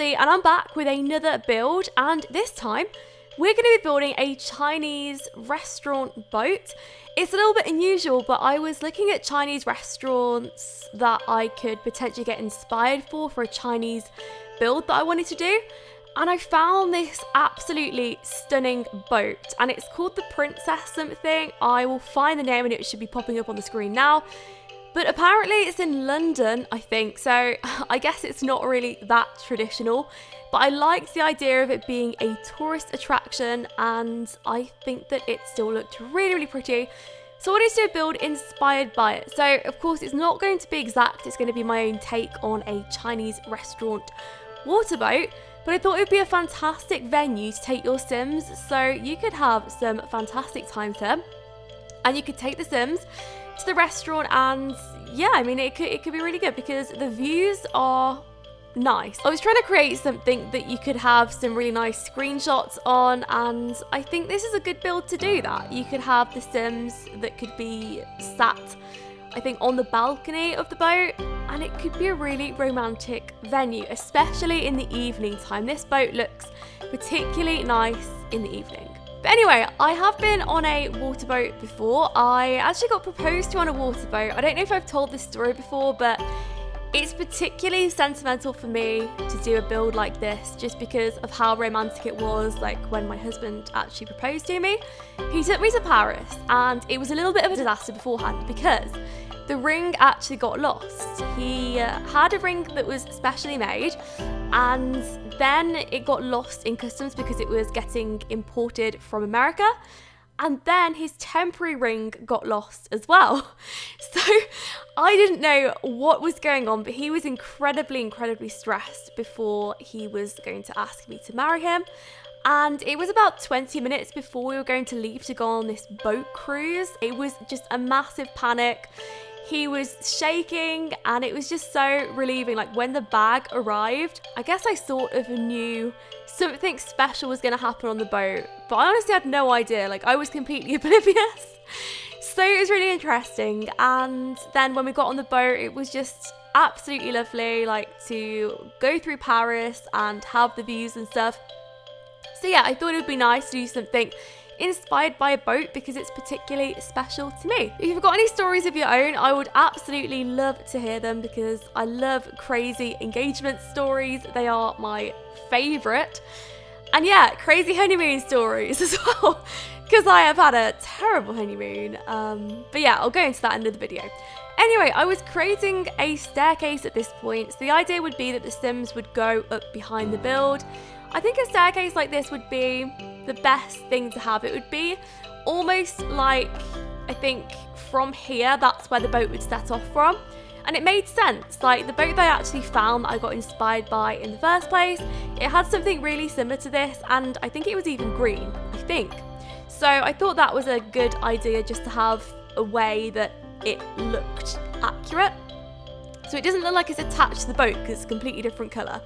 Hatsy and I'm back with another build, and this time we're going to be building a Chinese restaurant boat. It's a little bit unusual, but I was looking at Chinese restaurants that I could potentially get inspired for a Chinese build that I wanted to do, and I found this absolutely stunning boat, and it's called the Princess something. I will find the name and it should be popping up on the screen now. But apparently it's in London, I think, so I guess it's not really that traditional. But I liked the idea of it being a tourist attraction, and I think that it still looked really, really pretty. So I wanted to do a build inspired by it. So of course it's not going to be exact, it's going to be my own take on a Chinese restaurant water boat. But I thought it would be a fantastic venue to take your Sims, so you could have some fantastic time here. And you could take the Sims to the restaurant, and yeah, I mean it could be really good because the views are nice. I was trying to create something that you could have some really nice screenshots on, and I think this is a good build to do that. You could have the Sims that could be sat, I think, on the balcony of the boat, and it could be a really romantic venue, especially in the evening time. This boat looks particularly nice in the evening. But anyway, I have been on a water boat before. I actually got proposed to on a water boat. I don't know if I've told this story before, but it's particularly sentimental for me to do a build like this just because of how romantic it was, like when my husband actually proposed to me. He took me to Paris, and it was a little bit of a disaster beforehand because the ring actually got lost. He had a ring that was specially made, and then it got lost in customs because it was getting imported from America, and then his temporary ring got lost as well. So I didn't know what was going on, but he was incredibly stressed before he was going to ask me to marry him. And it was about 20 minutes before we were going to leave to go on this boat cruise. It was just a massive panic. He was shaking, and it was just so relieving. Like when the bag arrived, I guess I sort of knew something special was going to happen on the boat, but I honestly had no idea. Like I was completely oblivious. So it was really interesting. And then when we got on the boat, it was just absolutely lovely, like to go through Paris and have the views and stuff. So yeah, I thought it would be nice to do something inspired by a boat because it's particularly special to me. If you've got any stories of your own, I would absolutely love to hear them because I love crazy engagement stories. They are my favourite. And yeah, crazy honeymoon stories as well, because I have had a terrible honeymoon. But yeah, I'll go into that in another video. Anyway, I was creating a staircase at this point. So the idea would be that the Sims would go up behind the build. I think a staircase like this would be the best thing to have. It would be almost like, I think from here, that's where the boat would set off from. And it made sense. Like the boat that I actually found that I got inspired by in the first place, it had something really similar to this, and I think it was even green, I think. So I thought that was a good idea just to have a way that it looked accurate. So it doesn't look like it's attached to the boat because it's a completely different colour.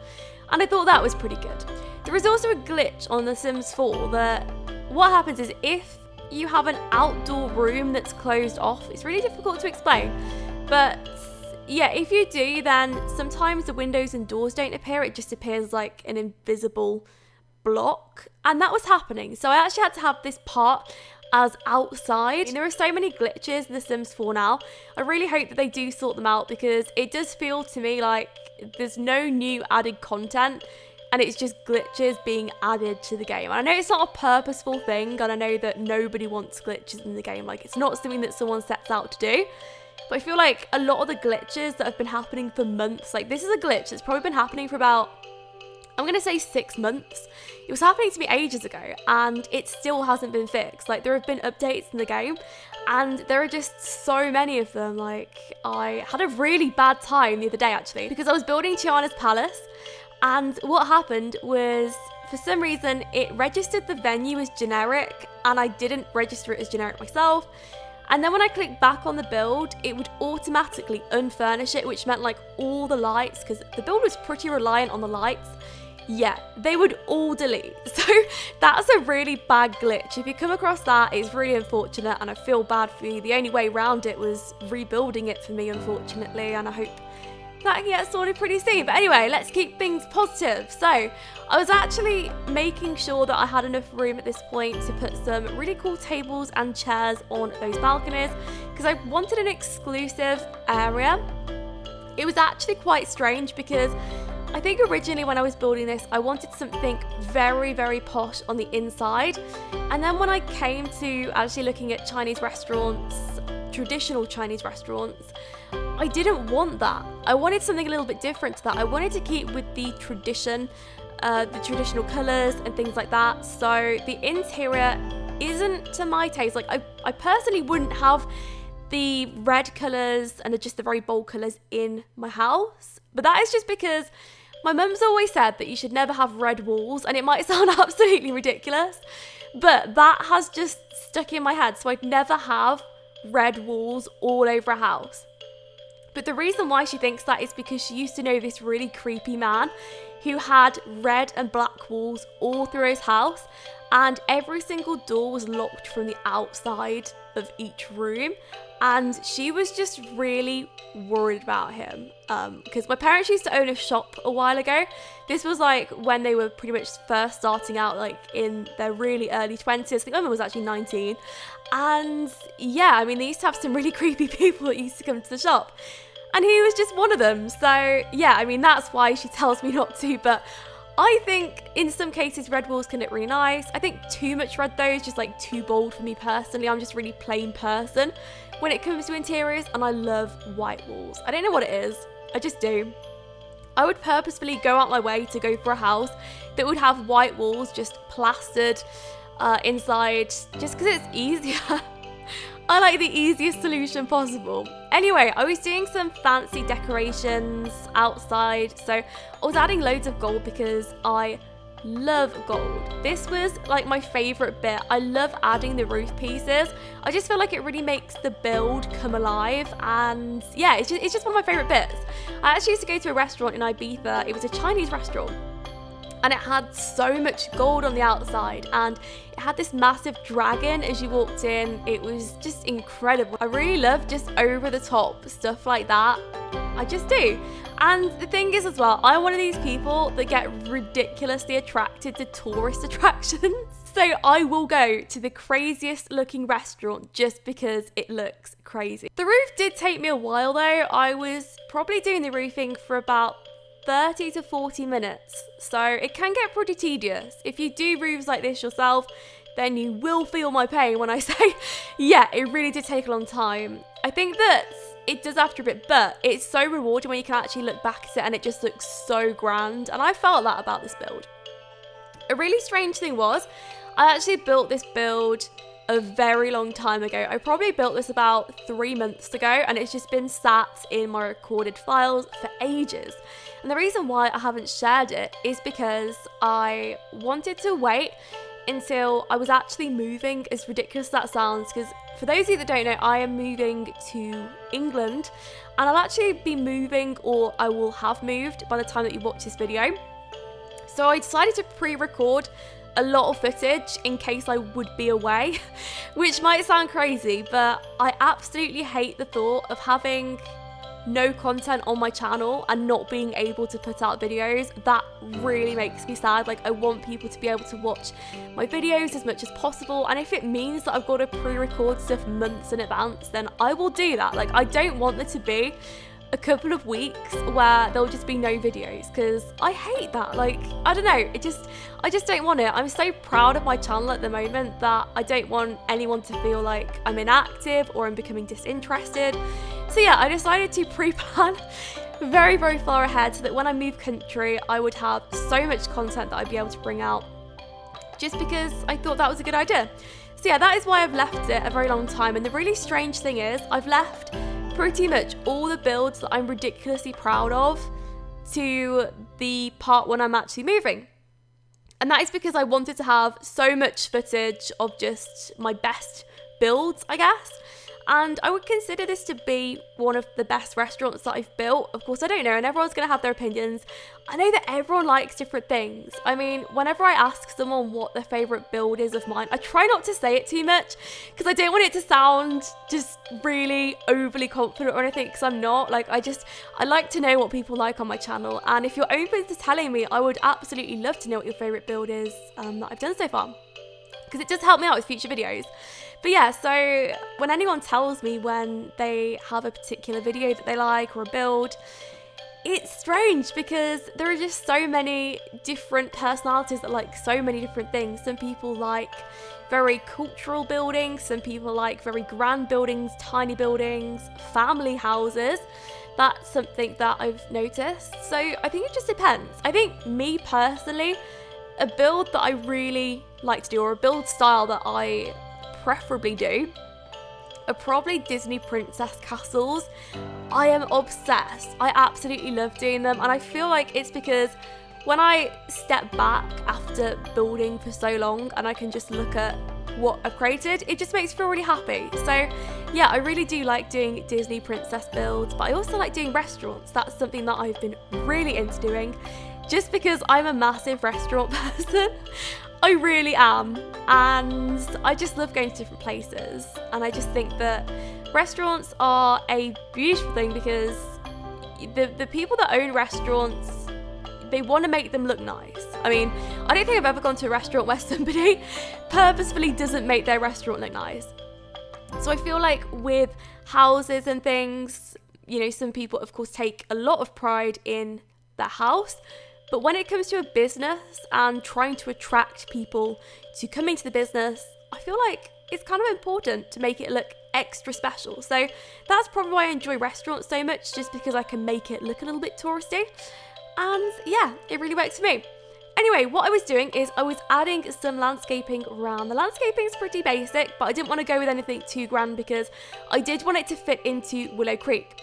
And I thought that was pretty good. There is also a glitch on The Sims 4 that what happens is if you have an outdoor room that's closed off, it's really difficult to explain. But yeah, if you do, then sometimes the windows and doors don't appear. It just appears like an invisible block. And that was happening. So I actually had to have this part as outside. And there are so many glitches in The Sims 4 now. I really hope that they do sort them out because it does feel to me like there's no new added content and it's just glitches being added to the game. And I know it's not a purposeful thing, and I know that nobody wants glitches in the game. Like it's not something that someone sets out to do. But I feel like a lot of the glitches that have been happening for months, like this is a glitch that's probably been happening for about, I'm going to say 6 months. It was happening to me ages ago and it still hasn't been fixed. Like there have been updates in the game and there are just so many of them. Like I had a really bad time the other day actually because I was building Tiana's palace, and what happened was for some reason it registered the venue as generic and I didn't register it as generic myself. And then when I clicked back on the build, it would automatically unfurnish it, which meant like all the lights, because the build was pretty reliant on the lights, yeah, they would all delete. So that's a really bad glitch. If you come across that, it's really unfortunate and I feel bad for you. The only way around it was rebuilding it for me, unfortunately, and I hope that can get sorted pretty soon. But anyway, let's keep things positive. So I was actually making sure that I had enough room at this point to put some really cool tables and chairs on those balconies because I wanted an exclusive area. It was actually quite strange because I think originally when I was building this, I wanted something very, very posh on the inside. And then when I came to actually looking at Chinese restaurants, traditional Chinese restaurants, I didn't want that. I wanted something a little bit different to that. I wanted to keep with the tradition, the traditional colours and things like that. So the interior isn't to my taste. Like I personally wouldn't have the red colours and just the very bold colours in my house. But that is just because my mum's always said that you should never have red walls, and it might sound absolutely ridiculous, but that has just stuck in my head. So I'd never have red walls all over a house. But the reason why she thinks that is because she used to know this really creepy man who had red and black walls all through his house, and every single door was locked from the outside of each room. And she was just really worried about him because my parents used to own a shop a while ago. This was like when they were pretty much first starting out, like in their really early 20s. I think my mum was actually 19. And yeah, I mean, they used to have some really creepy people that used to come to the shop. And he was just one of them. So yeah, I mean, that's why she tells me not to. But I think in some cases red walls can look really nice. I think too much red though is just like too bold for me personally. I'm just a really plain person when it comes to interiors, and I love white walls. I don't know what it is, I just do. I would purposefully go out my way to go for a house that would have white walls just plastered inside, just because it's easier. I like the easiest solution possible. Anyway, I was doing some fancy decorations outside, so I was adding loads of gold because I love gold. This was like my favorite bit. I love adding the roof pieces. I just feel like it really makes the build come alive, and yeah, it's just one of my favorite bits. I actually used to go to a restaurant in Ibiza. It was a Chinese restaurant, and it had so much gold on the outside, and it had this massive dragon as you walked in. It was just incredible. I really love just over the top stuff like that. I just do. And the thing is as well, I'm one of these people that get ridiculously attracted to tourist attractions. So I will go to the craziest looking restaurant just because it looks crazy. The roof did take me a while though. I was probably doing the roofing for about 30 to 40 minutes. So it can get pretty tedious. If you do roofs like this yourself, then you will feel my pain when I say, yeah, it really did take a long time. I think that it does after a bit, but it's so rewarding when you can actually look back at it and it just looks so grand. And I felt that about this build. A really strange thing was, I actually built this build a very long time ago. I probably built this about 3 months ago, and it's just been sat in my recorded files for ages. And the reason why I haven't shared it is because I wanted to wait until I was actually moving, as ridiculous as that sounds, because for those of you that don't know, I am moving to England, and I'll actually be moving, or I will have moved by the time that you watch this video. So I decided to pre-record a lot of footage in case I would be away, which might sound crazy, but I absolutely hate the thought of having no content on my channel and not being able to put out videos. That really makes me sad. Like, I want people to be able to watch my videos as much as possible, and if it means that I've got to pre-record stuff months in advance, then I will do that. Like, I don't want there to be a couple of weeks where there'll just be no videos, because I hate that. Like, I don't know, I just don't want it. I'm so proud of my channel at the moment that I don't want anyone to feel like I'm inactive or I'm becoming disinterested. So yeah, I decided to pre-plan very, very far ahead so that when I move country, I would have so much content that I'd be able to bring out, just because I thought that was a good idea. So yeah, that is why I've left it a very long time. And the really strange thing is, I've left pretty much all the builds that I'm ridiculously proud of to the part when I'm actually moving. And that is because I wanted to have so much footage of just my best builds, I guess. and I would consider this to be one of the best restaurants that I've built. Of course, I don't know, and everyone's going to have their opinions. I know that everyone likes different things. I mean, whenever I ask someone what their favourite build is of mine, I try not to say it too much because I don't want it to sound just really overly confident or anything, because I'm not. Like, I like to know what people like on my channel, and if you're open to telling me, I would absolutely love to know what your favourite build is that I've done so far, because it does help me out with future videos. But yeah, so when anyone tells me when they have a particular video that they like or a build, it's strange because there are just so many different personalities that like so many different things. Some people like very cultural buildings, some people like very grand buildings, tiny buildings, family houses. That's something that I've noticed. So I think it just depends. I think me personally, a build that I really like to do, or a build style that I preferably do, are probably Disney princess castles. I am obsessed. I absolutely love doing them, and I feel like it's because when I step back after building for so long and I can just look at what I've created, it just makes me feel really happy. So yeah, I really do like doing Disney princess builds, but I also like doing restaurants. That's something that I've been really into doing, just because I'm a massive restaurant person. I really am, and I just love going to different places, and I just think that restaurants are a beautiful thing because the people that own restaurants, they want to make them look nice. I mean, I don't think I've ever gone to a restaurant where somebody purposefully doesn't make their restaurant look nice. So I feel like with houses and things, you know, some people of course take a lot of pride in their house, but when it comes to a business and trying to attract people to come into the business, I feel like it's kind of important to make it look extra special. So that's probably why I enjoy restaurants so much, just because I can make it look a little bit touristy. And yeah, it really works for me. Anyway, what I was doing is I was adding some landscaping around. The landscaping's pretty basic, but I didn't want to go with anything too grand because I did want it to fit into Willow Creek.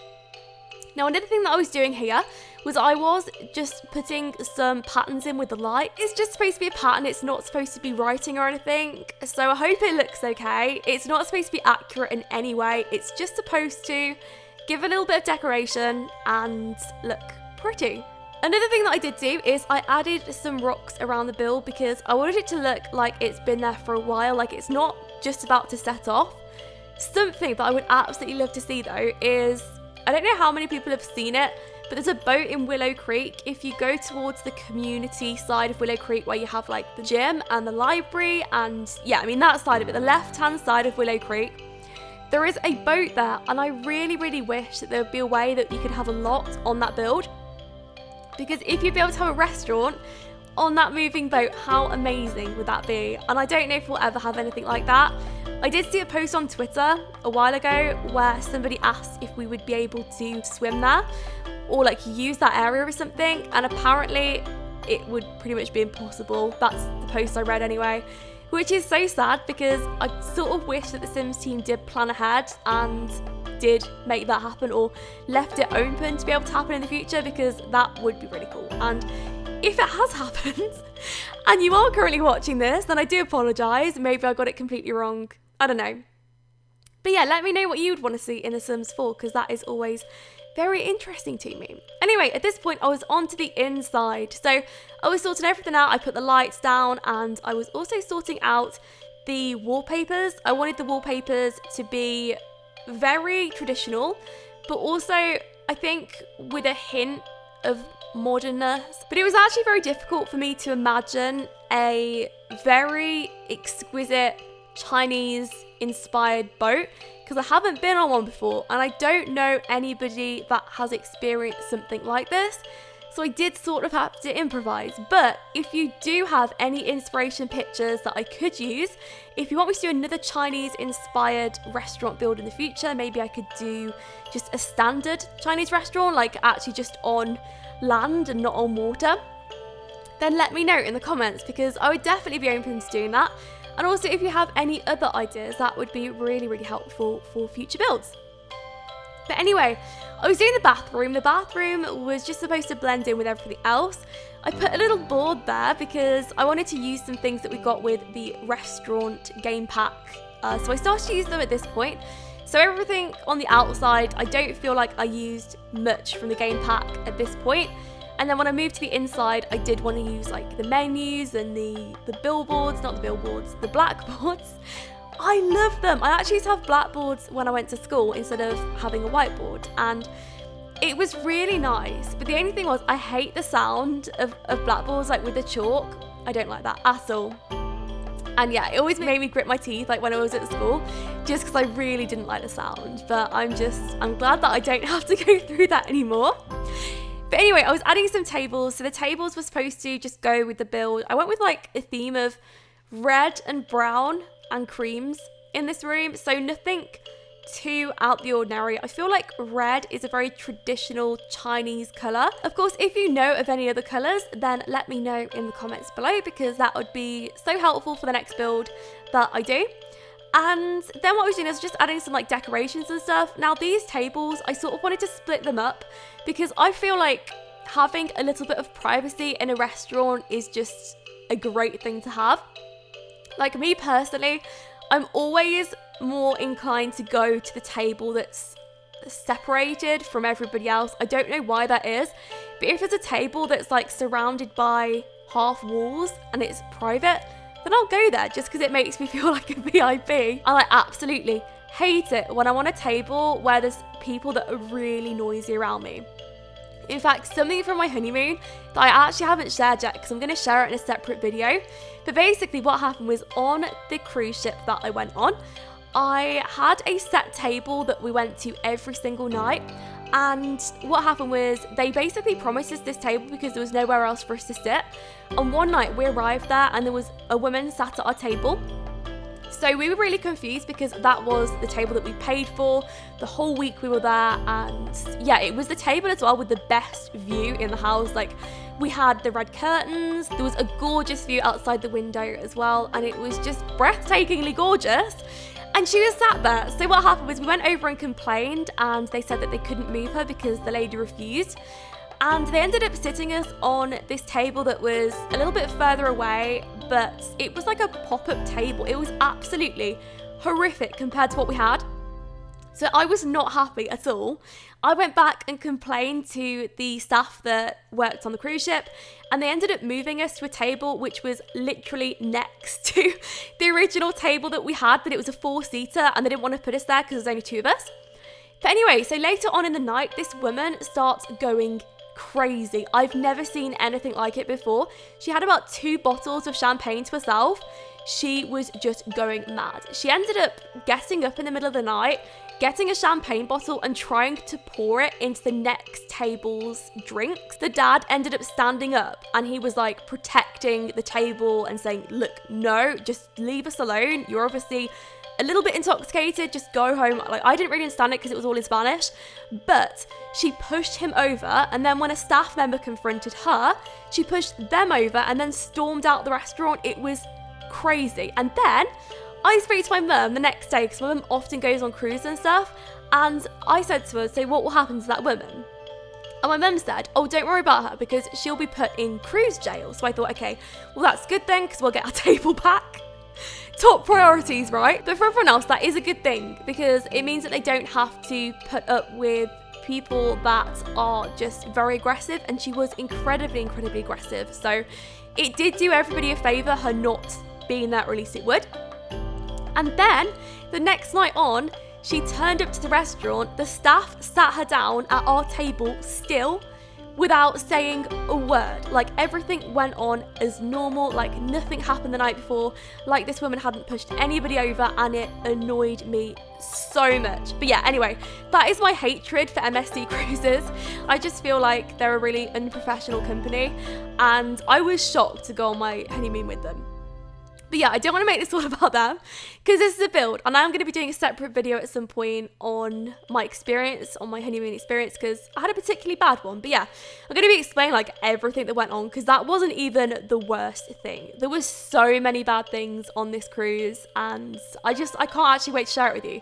Now, another thing that I was doing here was I was just putting some patterns in with the light. It's just supposed to be a pattern. It's not supposed to be writing or anything. So I hope it looks okay. It's not supposed to be accurate in any way. It's just supposed to give a little bit of decoration and look pretty. Another thing that I did do is I added some rocks around the build because I wanted it to look like it's been there for a while, like it's not just about to set off. Something that I would absolutely love to see though is, I don't know how many people have seen it, but there's a boat in Willow Creek. If you go towards the community side of Willow Creek where you have like the gym and the library and yeah, I mean that side of it, the left-hand side of Willow Creek, there is a boat there, and I really, really wish that there would be a way that you could have a lot on that build. Because if you'd be able to have a restaurant on that moving boat, how amazing would that be? And I don't know if we'll ever have anything like that. I did see a post on Twitter a while ago where somebody asked if we would be able to swim there or like use that area or something, and apparently it would pretty much be impossible. That's the post I read anyway, which is so sad because I sort of wish that the Sims team did plan ahead and did make that happen, or left it open to be able to happen in the future, because that would be really cool. And if it has happened and you are currently watching this, then I do apologise. Maybe I got it completely wrong. I don't know. But yeah, let me know what you'd want to see in The Sims 4, because that is always very interesting to me. Anyway, at this point I was on to the inside. So I was sorting everything out. I put the lights down and I was also sorting out the wallpapers. I wanted the wallpapers to be very traditional, but also I think with a hint of modernness. But it was actually very difficult for me to imagine a very exquisite Chinese inspired boat, because I haven't been on one before and I don't know anybody that has experienced something like this. So I did sort of have to improvise. But if you do have any inspiration pictures that I could use, if you want me to do another Chinese inspired restaurant build in the future, maybe I could do just a standard Chinese restaurant, like actually just on land and not on water, then let me know in the comments, because I would definitely be open to doing that. And also if you have any other ideas, that would be really, really helpful for future builds. But anyway, I was doing the bathroom. The bathroom was just supposed to blend in with everything else. I put a little board there because I wanted to use some things that we got with the restaurant game pack. So I started to use them at this point. So everything on the outside, I don't feel like I used much from the game pack at this point. And then when I moved to the inside, I did want to use like the menus and the billboards, not the billboards, the blackboards. I love them. I actually used to have blackboards when I went to school instead of having a whiteboard. And it was really nice. But the only thing was, I hate the sound of blackboards, like with the chalk. I don't like that at all. And yeah, it always made me grit my teeth like when I was at school, just because I really didn't like the sound. But I'm glad that I don't have to go through that anymore. But anyway, I was adding some tables. So the tables were supposed to just go with the build. I went with like a theme of red and brown and creams in this room. So nothing too out the ordinary. I feel like red is a very traditional Chinese colour. Of course, if you know of any other colours, then let me know in the comments below, because that would be so helpful for the next build that I do. And then what I was doing is just adding some like decorations and stuff. Now these tables, I sort of wanted to split them up because I feel like having a little bit of privacy in a restaurant is just a great thing to have. Like me personally, I'm always more inclined to go to the table that's separated from everybody else. I don't know why that is, but if it's a table that's like surrounded by half walls and it's private, then I'll go there just because it makes me feel like a VIP. And I absolutely hate it when I'm on a table where there's people that are really noisy around me. In fact, something from my honeymoon that I actually haven't shared yet because I'm going to share it in a separate video. But basically what happened was, on the cruise ship that I went on, I had a set table that we went to every single night. And what happened was, they basically promised us this table because there was nowhere else for us to sit. And one night we arrived there and there was a woman sat at our table. So we were really confused because that was the table that we paid for the whole week we were there. And yeah, it was the table as well with the best view in the house. Like, we had the red curtains, there was a gorgeous view outside the window as well, and it was just breathtakingly gorgeous. And she was sat there. So what happened was, we went over and complained, and they said that they couldn't move her because the lady refused. And they ended up sitting us on this table that was a little bit further away, but it was like a pop-up table. It was absolutely horrific compared to what we had. So I was not happy at all. I went back and complained to the staff that worked on the cruise ship, and they ended up moving us to a table which was literally next to the original table that we had, but it was a 4-seater, and they didn't want to put us there because there's only 2 of us. But anyway, so later on in the night, this woman starts going crazy. I've never seen anything like it before. She had about 2 bottles of champagne to herself. She was just going mad. She ended up getting up in the middle of the night, getting a champagne bottle and trying to pour it into the next table's drinks. The dad ended up standing up and he was like protecting the table and saying, look, no, just leave us alone. You're obviously a little bit intoxicated, just go home. Like, I didn't really understand it because it was all in Spanish, but she pushed him over, and then when a staff member confronted her, she pushed them over and then stormed out the restaurant. It was crazy. And then I spoke to my mum the next day, because my mum often goes on cruises and stuff, and I said to her, so what will happen to that woman? And my mum said, oh, don't worry about her because she'll be put in cruise jail. So I thought, okay, well, that's good then, because we'll get our table back. Top priorities, right? But for everyone else, that is a good thing because it means that they don't have to put up with people that are just very aggressive, and she was incredibly aggressive. So it did do everybody a favour, her not being there, or at least it would. And then the next night on, she turned up to the restaurant. The staff sat her down at our table still without saying a word. Like, everything went on as normal, like nothing happened the night before, like this woman hadn't pushed anybody over, and it annoyed me so much. But yeah, anyway, that is my hatred for MSC Cruises. I just feel like they're a really unprofessional company, and I was shocked to go on my honeymoon with them. But yeah, I don't want to make this all about them because this is a build, and I'm going to be doing a separate video at some point on my experience, on my honeymoon experience, because I had a particularly bad one. But yeah, I'm going to be explaining like everything that went on, because that wasn't even the worst thing. There was so many bad things on this cruise, and I can't actually wait to share it with you.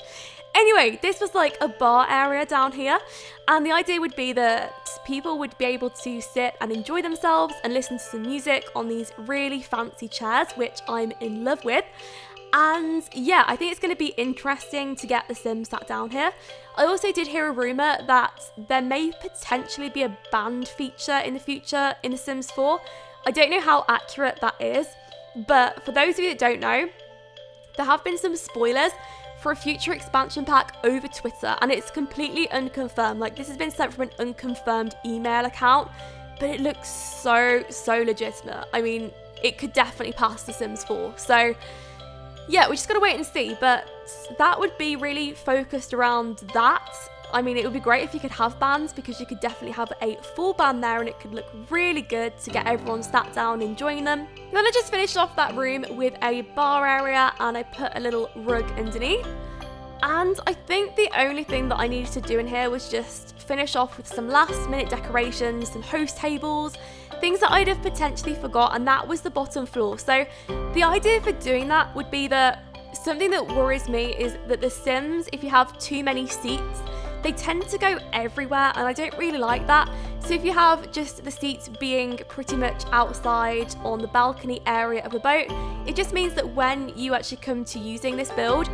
Anyway, this was like a bar area down here, and the idea would be that people would be able to sit and enjoy themselves and listen to some music on these really fancy chairs, which I'm in love with. And yeah, I think it's going to be interesting to get the Sims sat down here. I also did hear a rumour that there may potentially be a band feature in the future in The Sims 4. I don't know how accurate that is, but for those of you that don't know, there have been some spoilers for a future expansion pack over Twitter, and it's completely unconfirmed. Like, this has been sent from an unconfirmed email account, but it looks so legitimate. I mean, it could definitely pass The Sims 4. So yeah, we just gotta wait and see, but that would be really focused around that. I mean, it would be great if you could have bands, because you could definitely have a full band there and it could look really good to get everyone sat down enjoying them. And then I just finished off that room with a bar area and I put a little rug underneath. And I think the only thing that I needed to do in here was just finish off with some last minute decorations, some host tables, things that I'd have potentially forgot, and that was the bottom floor. So the idea for doing that would be that something that worries me is that the Sims, if you have too many seats, they tend to go everywhere, and I don't really like that. So if you have just the seats being pretty much outside on the balcony area of the boat, it just means that when you actually come to using this build,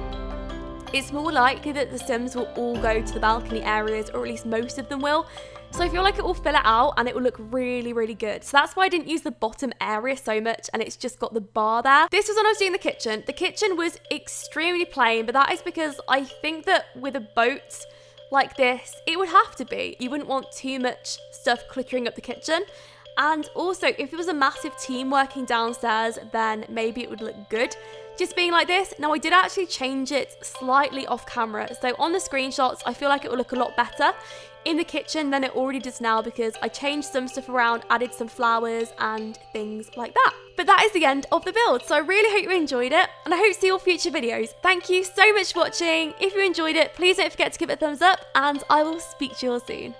it's more likely that the Sims will all go to the balcony areas, or at least most of them will. So I feel like it will fill it out and it will look really good. So that's why I didn't use the bottom area so much, and it's just got the bar there. This was when I was doing the kitchen. The kitchen was extremely plain, but that is because I think that with a boat like this, it would have to be. You wouldn't want too much stuff cluttering up the kitchen. And also, if it was a massive team working downstairs, then maybe it would look good just being like this. Now, I did actually change it slightly off camera. So on the screenshots, I feel like it will look a lot better in the kitchen than it already does now, because I changed some stuff around, added some flowers and things like that. But that is the end of the build. So I really hope you enjoyed it, and I hope to see your future videos. Thank you so much for watching. If you enjoyed it, please don't forget to give it a thumbs up, and I will speak to you all soon.